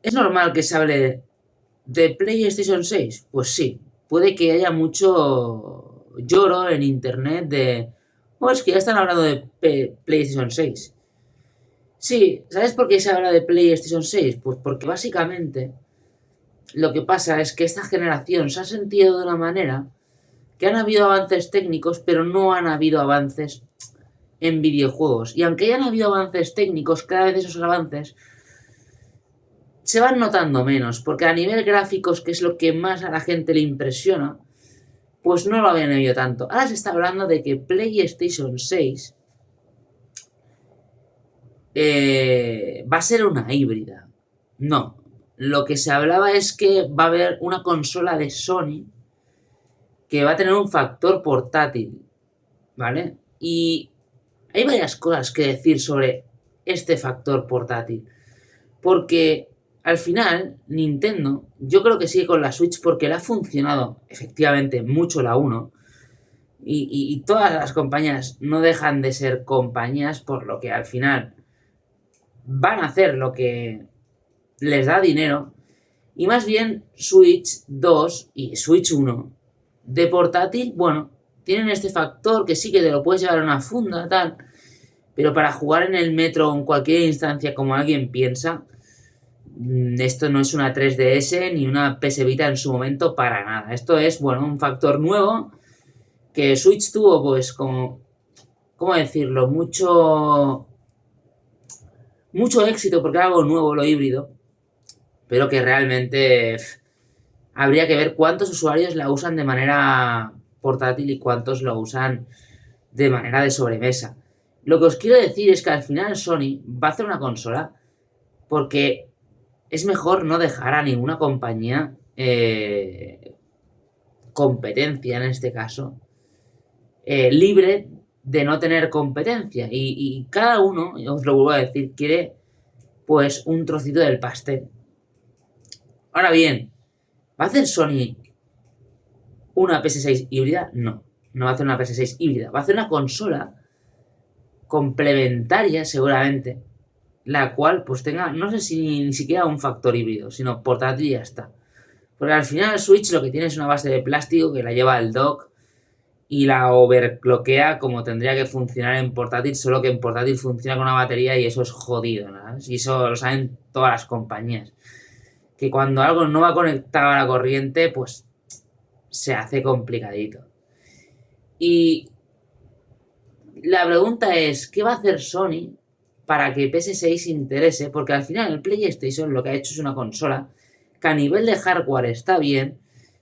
¿Es normal que se hable de PlayStation 6? Pues sí, puede que haya mucho lloro en internet de... Oh, es que ya están hablando de PlayStation 6. Sí, ¿sabes por qué se habla de PlayStation 6? Pues porque básicamente lo que pasa es que esta generación se ha sentido de una manera que han habido avances técnicos, pero no han habido avances en videojuegos. Y aunque hayan habido avances técnicos, cada vez esos avances se van notando menos, porque a nivel gráficos, que es lo que más a la gente le impresiona, pues no lo habían habido tanto. Ahora se está hablando de que PlayStation 6 va a ser una híbrida. No. Lo que se hablaba es que va a haber una consola de Sony que va a tener un factor portátil, ¿vale? Y hay varias cosas que decir sobre este factor portátil. Porque al final, Nintendo, yo creo que sigue con la Switch porque le ha funcionado efectivamente mucho la uno. Y todas las compañías no dejan de ser compañías, por lo que al final van a hacer lo que les da dinero. Y más bien Switch 2 y Switch 1 de portátil, bueno, tienen este factor que sí que te lo puedes llevar a una funda, tal. Pero para jugar en el metro o en cualquier instancia como alguien piensa, esto no es una 3DS ni una PS Vita en su momento para nada. Esto es, bueno, un factor nuevo que Switch tuvo, pues, como, ¿cómo decirlo? Mucho éxito porque era algo nuevo, lo híbrido, pero que realmente habría que ver cuántos usuarios la usan de manera portátil y cuántos lo usan de manera de sobremesa. Lo que os quiero decir es que al final Sony va a hacer una consola porque es mejor no dejar a ninguna compañía competencia en este caso libre de no tener competencia y cada uno, os lo vuelvo a decir, quiere pues un trocito del pastel. Ahora bien, ¿va a hacer Sony una PS6 híbrida? No, no va a hacer una PS6 híbrida, va a hacer una consola complementaria seguramente, la cual pues tenga, no sé si ni siquiera un factor híbrido, sino portátil y ya está. Porque al final el Switch lo que tiene es una base de plástico que la lleva al dock y la overcloquea como tendría que funcionar en portátil, solo que en portátil funciona con una batería y eso es jodido, ¿no? Y eso lo saben todas las compañías. Que cuando algo no va conectado a la corriente, pues se hace complicadito. Y la pregunta es, ¿qué va a hacer Sony para que PS6 interese? Porque al final el PlayStation lo que ha hecho es una consola que a nivel de hardware está bien,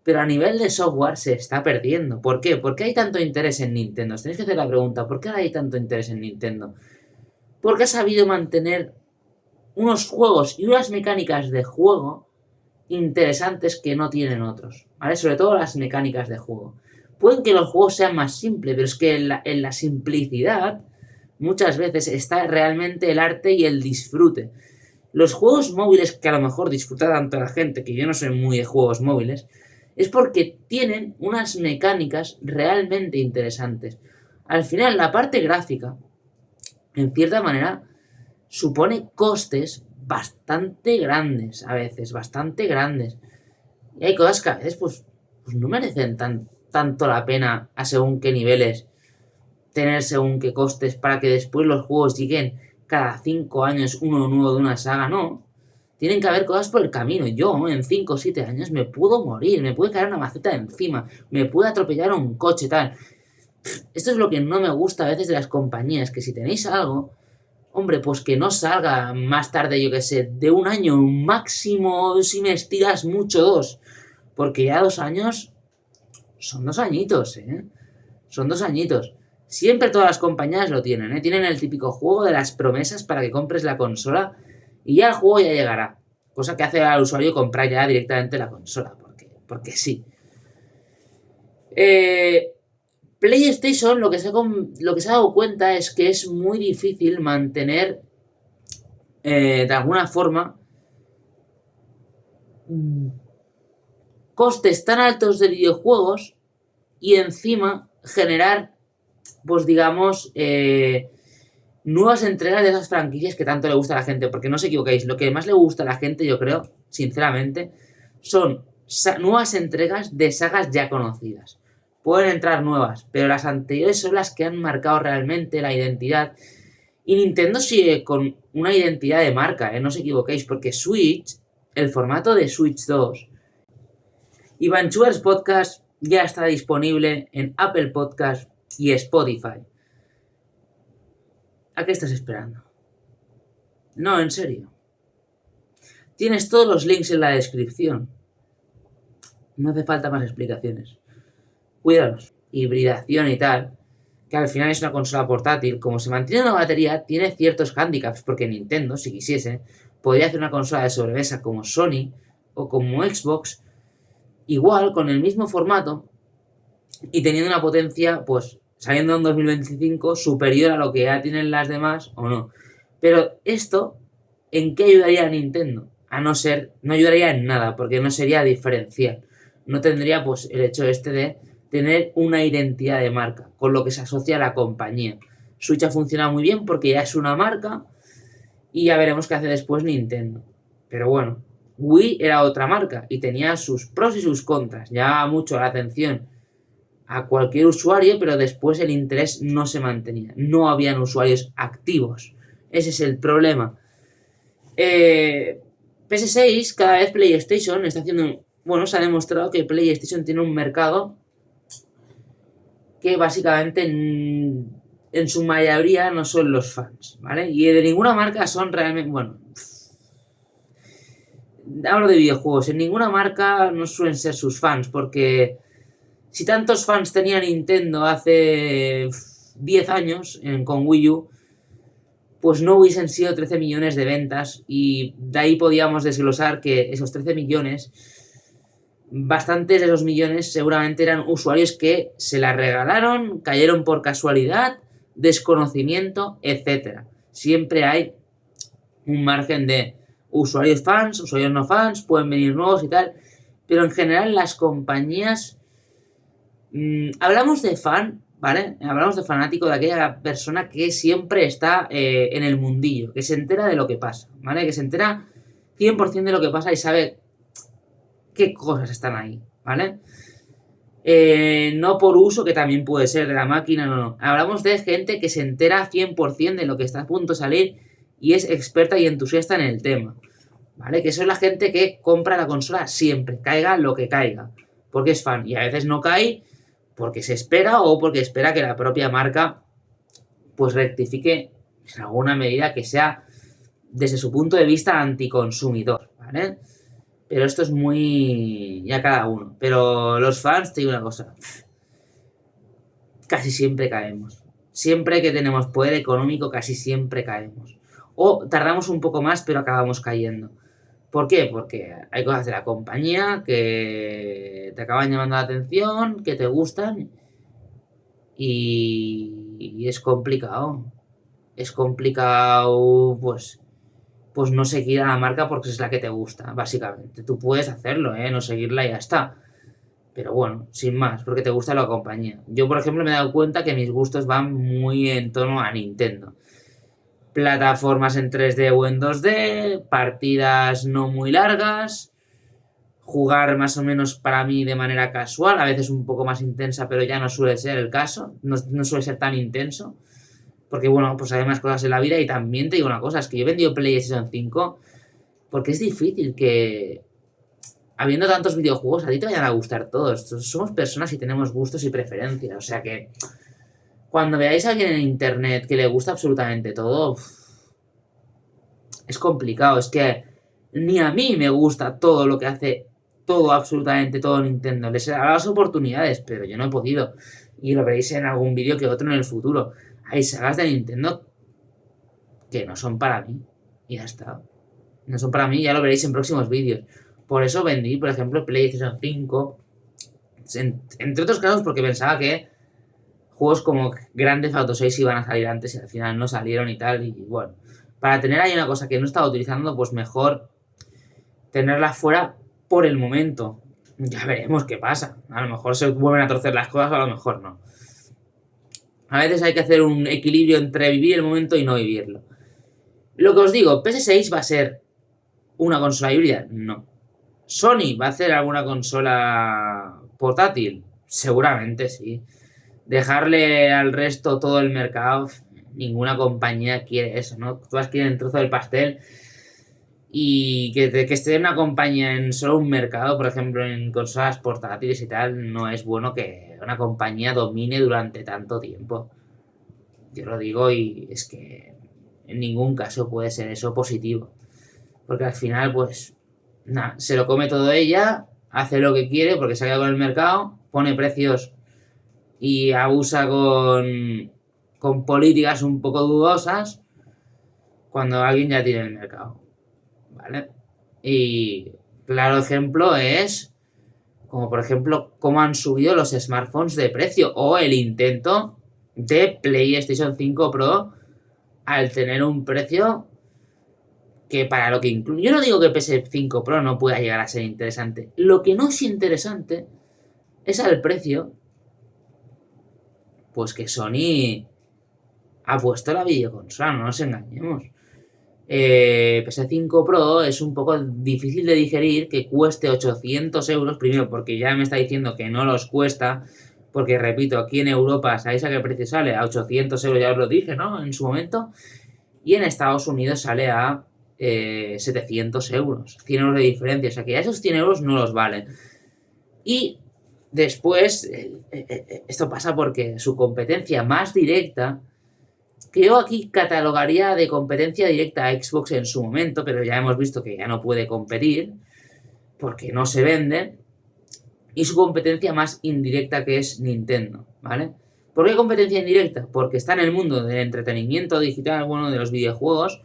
pero a nivel de software se está perdiendo. ¿Por qué? ¿Por qué hay tanto interés en Nintendo? Os tenéis que hacer la pregunta, ¿por qué hay tanto interés en Nintendo? Porque ha sabido mantener unos juegos y unas mecánicas de juego interesantes que no tienen otros, ¿vale? Sobre todo las mecánicas de juego. Pueden que los juegos sean más simples, pero es que en la simplicidad muchas veces está realmente el arte y el disfrute. Los juegos móviles que a lo mejor disfruta tanto la gente, que yo no soy muy de juegos móviles, es porque tienen unas mecánicas realmente interesantes. Al final, la parte gráfica, en cierta manera, supone costes bastante grandes, a veces, bastante grandes. Y hay cosas que a veces pues no merecen tanto la pena a según qué niveles tener según qué costes para que después los juegos lleguen cada 5 años uno nuevo de una saga, no. Tienen que haber cosas por el camino. Yo en 5 o 7 años me puedo morir, me puede caer una maceta encima, me puede atropellar un coche, tal. Esto es lo que no me gusta a veces de las compañías, que si tenéis algo, hombre, pues que no salga más tarde, yo que sé, de un año, máximo si me estiras mucho dos. Porque ya 2 años son 2 añitos, ¿eh? Son 2 añitos. Siempre todas las compañías lo tienen, ¿eh? Tienen el típico juego de las promesas para que compres la consola y ya el juego ya llegará. Cosa que hace al usuario comprar ya directamente la consola, porque sí. Eh, PlayStation lo que se ha dado cuenta es que es muy difícil mantener de alguna forma costes tan altos de videojuegos y encima generar, pues digamos, nuevas entregas de esas franquicias que tanto le gusta a la gente, porque no os equivoquéis, lo que más le gusta a la gente, yo creo, sinceramente, son nuevas entregas de sagas ya conocidas. Pueden entrar nuevas, pero las anteriores son las que han marcado realmente la identidad. Y Nintendo sigue con una identidad de marca, no os equivoquéis, porque Switch, el formato de Switch 2, y Vanchuvers Podcast ya está disponible en Apple Podcast y Spotify. ¿A qué estás esperando? No, en serio. Tienes todos los links en la descripción. No hace falta más explicaciones. Cuidados. Hibridación y tal, que al final es una consola portátil, como se mantiene una batería, tiene ciertos handicaps, porque Nintendo, si quisiese, podría hacer una consola de sobremesa como Sony o como Xbox, igual, con el mismo formato, y teniendo una potencia, pues, saliendo en 2025, superior a lo que ya tienen las demás, o no. Pero esto, ¿en qué ayudaría a Nintendo? A no ser, no ayudaría en nada, porque no sería diferencial. No tendría, pues, el hecho este de tener una identidad de marca, con lo que se asocia a la compañía. Switch ha funcionado muy bien porque ya es una marca y ya veremos qué hace después Nintendo. Pero bueno, Wii era otra marca y tenía sus pros y sus contras. Llamaba mucho la atención a cualquier usuario, pero después el interés no se mantenía. No habían usuarios activos. Ese es el problema. PS6, cada vez PlayStation está haciendo... Bueno, se ha demostrado que PlayStation tiene un mercado que básicamente en su mayoría no son los fans, ¿vale? Y de ninguna marca son realmente... Bueno, hablo de videojuegos. En ninguna marca no suelen ser sus fans, porque si tantos fans tenía Nintendo hace 10 años con Wii U, pues no hubiesen sido 13 millones de ventas, y de ahí podíamos desglosar que esos 13 millones, bastantes de esos millones seguramente eran usuarios que se la regalaron, cayeron por casualidad, desconocimiento, etc. Siempre hay un margen de usuarios fans, usuarios no fans, pueden venir nuevos y tal, pero en general las compañías... hablamos de fan, ¿vale? Hablamos de fanático, de aquella persona que siempre está en el mundillo, que se entera de lo que pasa, ¿vale? Que se entera 100% de lo que pasa y sabe qué cosas están ahí, ¿vale? No por uso, que también puede ser de la máquina, no. Hablamos de gente que se entera 100% de lo que está a punto de salir y es experta y entusiasta en el tema, ¿vale? Que eso es la gente que compra la consola siempre, caiga lo que caiga, porque es fan, y a veces no cae porque se espera o porque espera que la propia marca pues rectifique en alguna medida que sea desde su punto de vista anticonsumidor, ¿vale? Pero esto es muy... ya cada uno. Pero los fans, te digo una cosa, casi siempre caemos. Siempre que tenemos poder económico, casi siempre caemos. O tardamos un poco más, pero acabamos cayendo. ¿Por qué? Porque hay cosas de la compañía que te acaban llamando la atención, que te gustan, y es complicado. Es complicado, pues no seguir a la marca porque es la que te gusta, básicamente. Tú puedes hacerlo, no seguirla y ya está. Pero bueno, sin más, porque te gusta la compañía. Yo, por ejemplo, me he dado cuenta que mis gustos van muy en torno a Nintendo. Plataformas en 3D o en 2D, partidas no muy largas, jugar más o menos para mí de manera casual, a veces un poco más intensa, pero ya no suele ser el caso, no suele ser tan intenso, porque bueno, pues hay más cosas en la vida. Y también te digo una cosa, es que yo he vendido PlayStation 5 porque es difícil que, habiendo tantos videojuegos, a ti te vayan a gustar todos. Somos personas y tenemos gustos y preferencias, o sea que cuando veáis a alguien en internet que le gusta absolutamente todo, es complicado. Es que ni a mí me gusta todo lo que hace todo, absolutamente todo Nintendo. Les he dado las oportunidades, pero yo no he podido. Y lo veréis en algún vídeo que otro en el futuro. Hay sagas de Nintendo que no son para mí. Y ya está. No son para mí, ya lo veréis en próximos vídeos. Por eso vendí, por ejemplo, PlayStation 5. Entre otros casos porque pensaba que juegos como Grand Theft Auto 6 iban a salir antes y al final no salieron y tal. Y bueno, para tener ahí una cosa que no estaba utilizando, pues mejor tenerla fuera por el momento. Ya veremos qué pasa. A lo mejor se vuelven a torcer las cosas o a lo mejor no. A veces hay que hacer un equilibrio entre vivir el momento y no vivirlo. Lo que os digo, PS6 va a ser una consola híbrida, no. ¿Sony va a hacer alguna consola portátil? Seguramente sí. Dejarle al resto todo el mercado, ninguna compañía quiere eso, ¿no? Todas quieren el trozo del pastel y que esté una compañía en solo un mercado, por ejemplo en consolas portátiles y tal, no es bueno que una compañía domine durante tanto tiempo. Yo lo digo y es que en ningún caso puede ser eso positivo. Porque al final, pues, nada, se lo come todo ella, hace lo que quiere porque se ha quedado con el mercado, pone precios y abusa con políticas un poco dudosas cuando alguien ya tiene el mercado. ¿Vale? Y claro ejemplo es, como por ejemplo, cómo han subido los smartphones de precio o el intento de PlayStation 5 Pro al tener un precio que para lo que incluye... Yo no digo que PS5 Pro no pueda llegar a ser interesante. Lo que no es interesante es al precio, pues que Sony ha puesto la videoconsola, no nos engañemos. PS5 Pro es un poco difícil de digerir que cueste 800 euros, primero porque ya me está diciendo que no los cuesta, porque repito, aquí en Europa, ¿sabéis a qué precio sale? A 800 euros, ya os lo dije, ¿no? En su momento. Y en Estados Unidos sale a 700 euros, 100 euros de diferencia, o sea que ya esos 100 euros no los valen. Y después, esto pasa porque su competencia más directa, que yo aquí catalogaría de competencia directa a Xbox en su momento, pero ya hemos visto que ya no puede competir, porque no se vende, y su competencia más indirecta que es Nintendo, ¿vale? ¿Por qué competencia indirecta? Porque está en el mundo del entretenimiento digital, bueno, de los videojuegos,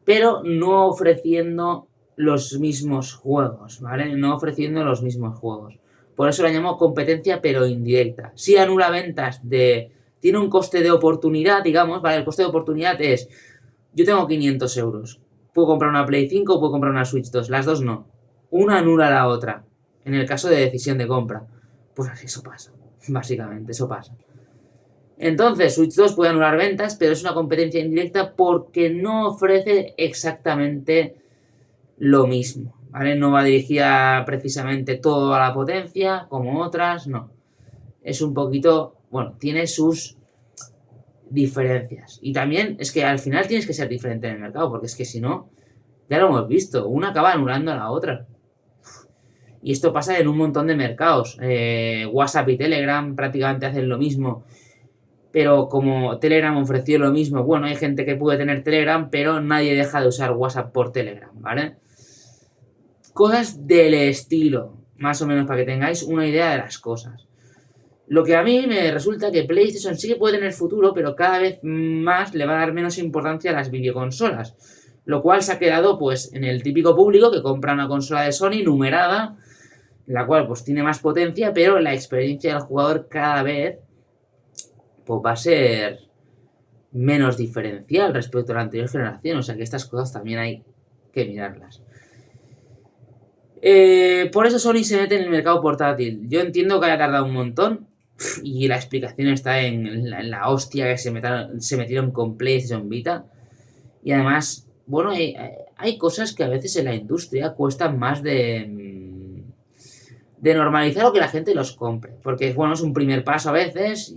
pero no ofreciendo los mismos juegos, ¿vale? No ofreciendo los mismos juegos. Por eso la llamo competencia, pero indirecta. Si anula ventas de... Tiene un coste de oportunidad, digamos, ¿vale? El coste de oportunidad es... Yo tengo 500 euros. Puedo comprar una Play 5 o puedo comprar una Switch 2. Las dos no. Una anula a la otra. En el caso de decisión de compra. Pues así eso pasa. Básicamente, eso pasa. Entonces, Switch 2 puede anular ventas, pero es una competencia indirecta porque no ofrece exactamente lo mismo, ¿vale? No va dirigida precisamente toda la potencia, como otras, no. Es un poquito, bueno, tiene sus diferencias. Y también es que al final tienes que ser diferente en el mercado, porque es que si no, ya lo hemos visto, una acaba anulando a la otra. Y esto pasa en un montón de mercados. WhatsApp y Telegram prácticamente hacen lo mismo. Pero como Telegram ofreció lo mismo, bueno, hay gente que puede tener Telegram, pero nadie deja de usar WhatsApp por Telegram, ¿vale? Cosas del estilo, más o menos para que tengáis una idea de las cosas. Lo que a mí me resulta que PlayStation sí que puede tener futuro, pero cada vez más le va a dar menos importancia a las videoconsolas. Lo cual se ha quedado pues en el típico público que compra una consola de Sony numerada, la cual pues tiene más potencia, pero la experiencia del jugador cada vez pues va a ser menos diferencial respecto a la anterior generación. O sea que estas cosas también hay que mirarlas. Por eso Sony se mete en el mercado portátil. Yo entiendo que haya tardado un montón y la explicación está en la hostia que se metieron con PlayStation Vita. Y además, bueno, hay cosas que a veces en la industria cuestan más de normalizar o que la gente los compre. Porque, bueno, es un primer paso a veces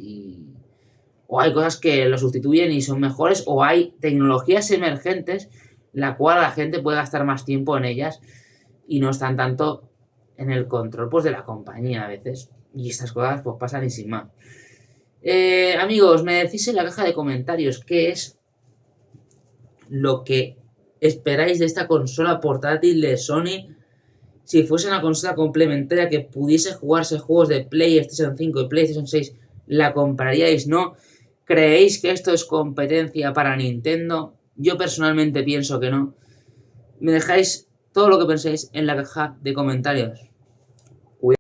o hay cosas que lo sustituyen y son mejores, o hay tecnologías emergentes la cual la gente puede gastar más tiempo en ellas y no están tanto en el control pues de la compañía a veces. Y estas cosas pues pasan y sin más. Amigos, me decís en la caja de comentarios qué es lo que esperáis de esta consola portátil de Sony. Si fuese una consola complementaria que pudiese jugarse juegos de PlayStation 5 y PlayStation 6, ¿la compraríais? ¿No? ¿Creéis que esto es competencia para Nintendo? Yo personalmente pienso que no. Me dejáis todo lo que penséis en la caja de comentarios.